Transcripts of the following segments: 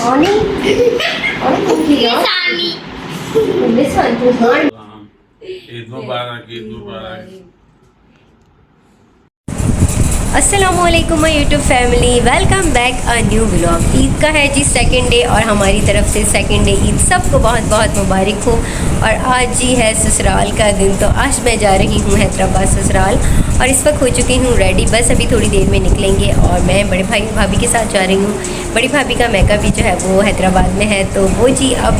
morning. This one too hard. Eid मुबारक, ईद मुबारक। अस्सलामुअलैकुम my YouTube family, welcome back a new vlog. Eid का है जी second day और हमारी तरफ से सेकंड डे ईद सबको बहुत बहुत मुबारक हो। और आज जी है ससुराल का दिन, तो आज मैं जा रही हूँ हैदराबाद ससुराल और इस वक्त हो चुकी हूँ रेडी। बस अभी थोड़ी देर में निकलेंगे और मैं बड़े भाई भाभी के साथ जा रही हूँ। बड़ी भाभी का मैका भी जो है वो हैदराबाद में है, तो वो जी अब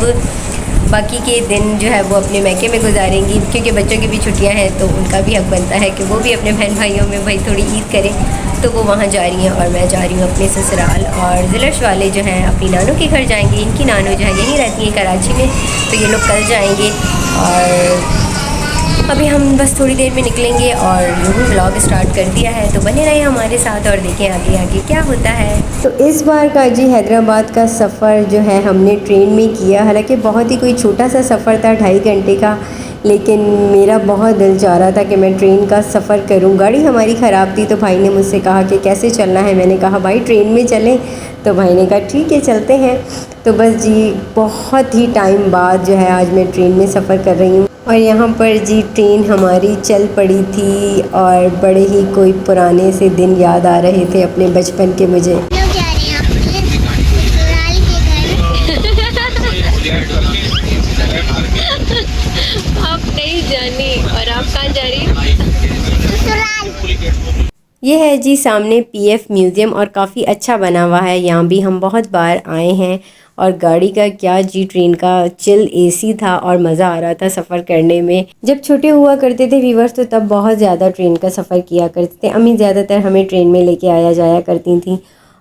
बाकी के दिन जो है वो अपने मैके में गुजारेंगी, क्योंकि बच्चों की भी छुट्टियां हैं तो उनका भी हक बनता है कि वो भी अपने बहन भाइयों में भाई थोड़ी ईद करें। तो वो वहाँ जा रही हैं और मैं जा रही हूँ अपने ससुराल। और ज़िलश वाले जो हैं अपनी नानू के घर जाएंगे। इनकी नानू जो है यहीं रहती हैं कराची में, तो ये लोग कल जाएंगे। और अभी हम बस थोड़ी देर में निकलेंगे और यूँ व्लॉग स्टार्ट कर दिया है, तो बने रहे हमारे साथ और देखें आगे आगे क्या होता है। तो इस बार का जी हैदराबाद का सफ़र जो है हमने ट्रेन में किया। हालांकि बहुत ही कोई छोटा सा सफ़र था, 2.5 घंटे का, लेकिन मेरा बहुत दिल चाह रहा था कि मैं ट्रेन का सफ़र करूं। गाड़ी हमारी ख़राब थी, तो भाई ने मुझसे कहा कि कैसे चलना है। मैंने कहा भाई ट्रेन में चलें, तो भाई ने कहा ठीक है चलते हैं। तो बस जी बहुत ही टाइम बाद जो है आज मैं ट्रेन में सफ़र कर रही हूँ। और यहाँ पर जी ट्रेन हमारी चल पड़ी थी और बड़े ही कोई पुराने से दिन याद आ रहे थे अपने बचपन के मुझे। आप नहीं जानी और आप कहाँ जा रही हैं? ये है जी सामने पीएफ म्यूज़ियम और काफ़ी अच्छा बना हुआ है। यहाँ भी हम बहुत बार आए हैं। और गाड़ी का क्या जी, ट्रेन का चिल एसी था और मज़ा आ रहा था सफ़र करने में। जब छोटे हुआ करते थे व्यूअर्स, तो तब बहुत ज़्यादा ट्रेन का सफ़र किया करते थे। अम्मी ज़्यादातर हमें ट्रेन में लेके आया जाया करती थी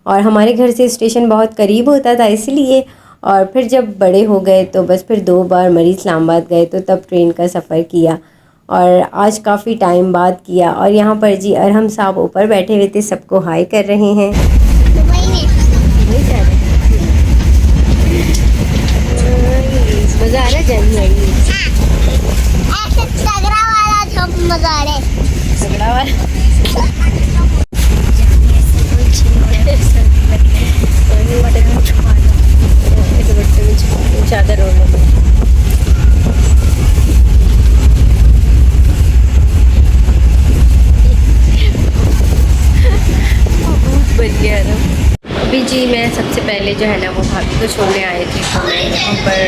और हमारे घर से स्टेशन बहुत करीब होता था इसलिए। और फिर जब बड़े हो गए तो बस फिर 2 बार मरी इस्लामाबाद गए, तो तब ट्रेन का सफ़र किया और आज काफ़ी टाइम बाद किया। और यहाँ पर जी अरहम साहब ऊपर बैठे हुए थे, सबको हाय कर रहे हैं। मज़ा आ रहा है जाने में। तगड़ा वाला मजा आ रहा है। तगड़ा वाला चादर ओढ़ बढ़िया ना। अभी जी मैं सबसे पहले जो है ना वो भाभी को छोड़ने आए थे, तो मैं यहाँ पर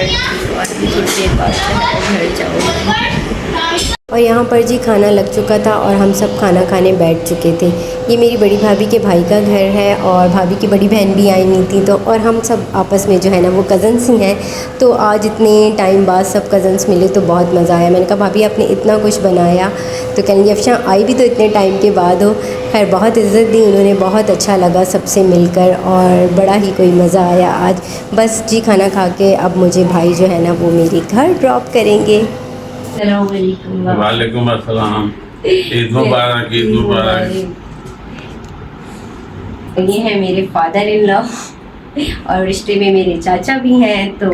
और भी थोड़ी देर बाद जो है घर जाऊँगी। और यहाँ पर जी खाना लग चुका था और हम सब खाना खाने बैठ चुके थे। ये मेरी बड़ी भाभी के भाई का घर है और भाभी की बड़ी बहन भी आई नहीं थी, तो और हम सब आपस में जो है ना वो कज़न्स ही हैं। तो आज इतने टाइम बाद सब कज़न्स मिले तो बहुत मज़ा आया। मैंने कहा भाभी आपने इतना कुछ बनाया, तो कहेंगे अफशा आई भी तो इतने टाइम के बाद हो। खैर बहुत इज़्ज़त दी उन्होंने, बहुत अच्छा लगा सबसे मिलकर और बड़ा ही कोई मज़ा आया आज। बस जी खाना खा के अब मुझे भाई जो है ना वो मेरे घर ड्रॉप करेंगे। वालेकुम अस्सलाम, ईद मुबारक, ईद मुबारक। ये है मेरे फादर इन लॉ और रिश्ते में मेरे चाचा भी हैं, तो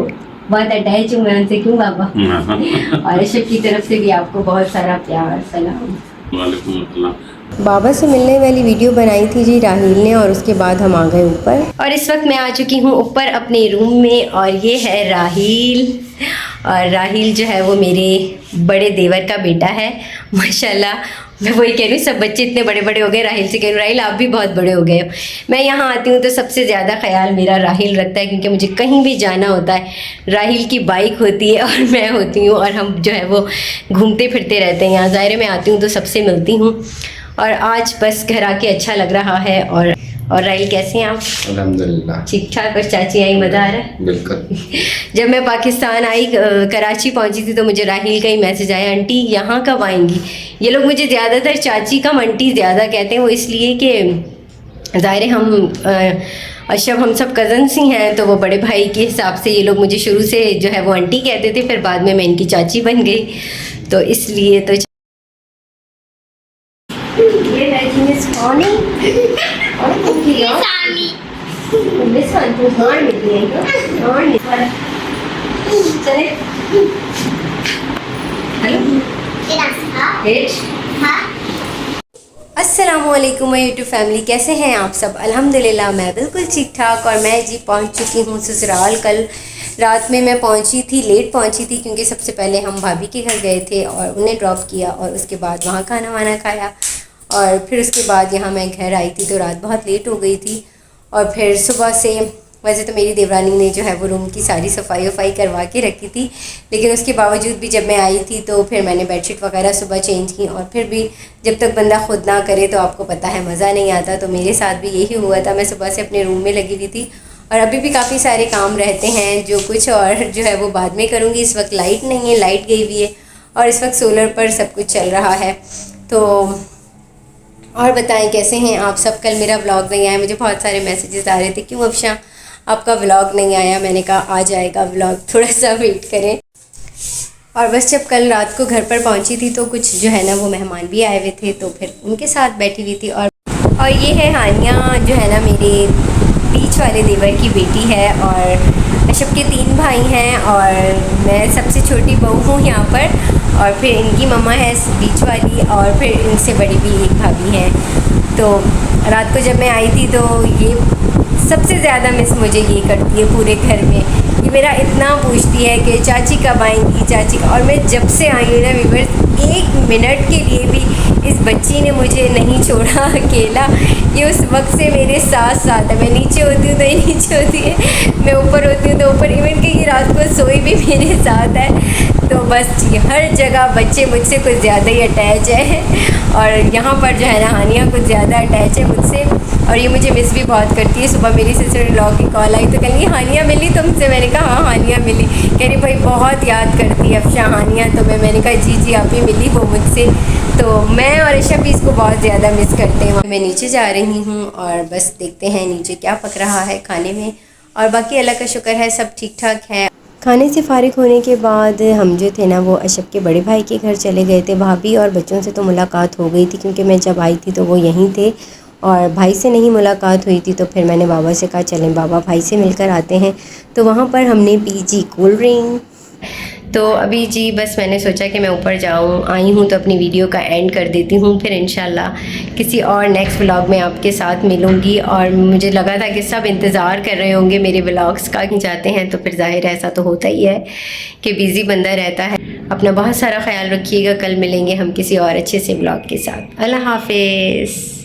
बहुत अटैच हूँ मैं उनसे। क्यों बाबा? और अशफ की तरफ से भी आपको बहुत सारा प्यार, सलाम। वालेकुम अस्सलाम। बाबा से मिलने वाली वीडियो बनाई थी जी राहील ने और उसके बाद हम आ गए ऊपर। और इस वक्त मैं आ चुकी हूँ ऊपर अपने रूम में और ये है राहील। और राहील जो है वो मेरे बड़े देवर का बेटा है माशाल्लाह। मैं वही कह रही हूँ, सब बच्चे इतने बड़े बड़े हो गए। राहील से कह रही हूँ राहील आप भी बहुत बड़े हो गए हो। मैं यहाँ आती हूँ तो सबसे ज़्यादा ख्याल मेरा राहील रखता है, क्योंकि मुझे कहीं भी जाना होता है राहील की बाइक होती है और मैं होती हूँ और हम जो है वो घूमते फिरते रहते हैं यहाँ। ज़ाहिर मैं आती हूँ तो सबसे मिलती हूँ और आज बस घर आके अच्छा लग रहा है। और राहील कैसे हैं आप? अल्हम्दुलिल्लाह ठीक ठाक। और चाची आई, मज़ा आ रहा है? बिल्कुल। जब मैं पाकिस्तान आई, कराची पहुंची थी, तो मुझे राहील का ही मैसेज आया, आंटी यहाँ कब आएंगी? ये लोग मुझे ज़्यादातर चाची कम आंटी ज़्यादा कहते हैं, वो इसलिए कि ज़ाहिर हम अशब हम सब कज़न्स ही हैं, तो वो बड़े भाई के हिसाब से ये लोग मुझे शुरू से जो है वो आंटी कहते थे, फिर बाद में मैं इनकी चाची बन गई, तो इसलिए। तो ये है जी मिस मॉर्निंग और मिस वन टू हॉर्न मिली है हॉर्न चले। हेलो हाँ। हिट। हाँ। अस्सलामुअलैकुम माय यूट्यूब फैमिली, कैसे हैं आप सब। अल्हम्दुलिल्लाह मैं बिल्कुल ठीक ठाक। और मैं जी पहुंच चुकी हूं ससुराल। कल रात में मैं पहुंची थी, लेट पहुंची थी क्योंकि सबसे पहले हम भाभी के घर गए थे और उन्हें ड्रॉप किया और उसके बाद वहां खाना वाना खाया और फिर उसके बाद यहाँ मैं घर आई थी तो रात बहुत लेट हो गई थी। और फिर सुबह से वैसे तो मेरी देवरानी ने जो है वो रूम की सारी सफाई वफाई करवा के रखी थी, लेकिन उसके बावजूद भी जब मैं आई थी तो फिर मैंने बेडशीट वगैरह सुबह चेंज की। और फिर भी जब तक बंदा खुद ना करे तो आपको पता है मज़ा नहीं आता, तो मेरे साथ भी यही हुआ था। मैं सुबह से अपने रूम में लगी हुई थी और अभी भी काफ़ी सारे काम रहते हैं जो कुछ और जो है वो बाद में करूँगी। इस वक्त लाइट नहीं है, लाइट गई हुई है और इस वक्त सोलर पर सब कुछ चल रहा है। तो और बताएं कैसे हैं आप सब। कल मेरा व्लॉग नहीं आया, मुझे बहुत सारे मैसेजेस आ रहे थे क्यों अफशा आपका व्लॉग नहीं आया। मैंने कहा आ जाएगा व्लॉग, थोड़ा सा वेट करें। और बस जब कल रात को घर पर पहुंची थी तो कुछ जो है ना वो मेहमान भी आए हुए थे तो फिर उनके साथ बैठी हुई थी। और ये है हानिया जो है ना मेरे बीच वाले देवर की बेटी है और अशब के 3 भाई हैं और मैं सबसे छोटी बहू हूँ यहाँ पर। और फिर इनकी मम्मा है बीच वाली और फिर इनसे बड़ी भी एक भाभी है। तो रात को जब मैं आई थी तो ये सबसे ज़्यादा मिस मुझे ये करती है पूरे घर में। ये मेरा इतना पूछती है कि चाची कब आएंगी, चाची का। और मैं जब से आई हूँ ना वीवर्स, 1 मिनट के लिए भी इस बच्ची ने मुझे नहीं छोड़ा अकेला। ये उस वक्त से मेरे साथ साथ है। मैं नीचे होती हूँ तो ये नीचे होती है, मैं ऊपर होती हूँ तो ऊपर। इवन कि ये रात को सोई भी मेरे साथ है। तो बस जी हर जगह बच्चे मुझसे कुछ ज़्यादा ही अटैच है और यहाँ पर जो है ना हानिया कुछ ज़्यादा अटैच है मुझसे और ये मुझे मिस भी बहुत करती है। सुबह मेरी सिस्टर इन लॉ की कॉल आई तो कह रही हानिया मिली तुमसे। मैंने कहा हाँ हानिया मिली। कह रही भाई बहुत याद करती है अफशा हानिया तुम्हें। मैंने कहा जी आप ही मिली वो मुझसे। तो मैं और अशा भी इसको बहुत ज़्यादा मिस करते हैं। मैं नीचे जा रही हूँ और बस देखते हैं नीचे क्या पक रहा है खाने में। और बाकी अल्लाह का शुक्र है सब ठीक ठाक है। खाने से फ़ारिग होने के बाद हम जो थे ना वो अशब के बड़े भाई के घर चले गए थे। भाभी और बच्चों से तो मुलाकात हो गई थी क्योंकि मैं जब आई थी तो वो यहीं थे और भाई से नहीं मुलाकात हुई थी। तो फिर मैंने बाबा से कहा चलें बाबा भाई से मिलकर आते हैं। तो वहाँ पर हमने पी जी कोल्ड ड्रिंक। तो अभी जी बस मैंने सोचा कि मैं ऊपर आई हूँ तो अपनी वीडियो का एंड कर देती हूँ। फिर इंशाल्लाह किसी और नेक्स्ट व्लॉग में आपके साथ मिलूँगी। और मुझे लगा था कि सब इंतज़ार कर रहे होंगे मेरे व्लॉग्स का कि जाते हैं, तो फिर ज़ाहिर ऐसा तो होता ही है कि बिज़ी बंदा रहता है। अपना बहुत सारा ख्याल रखिएगा। कल मिलेंगे हम किसी और अच्छे से व्लॉग के साथ। अल्लाह हाफिज़।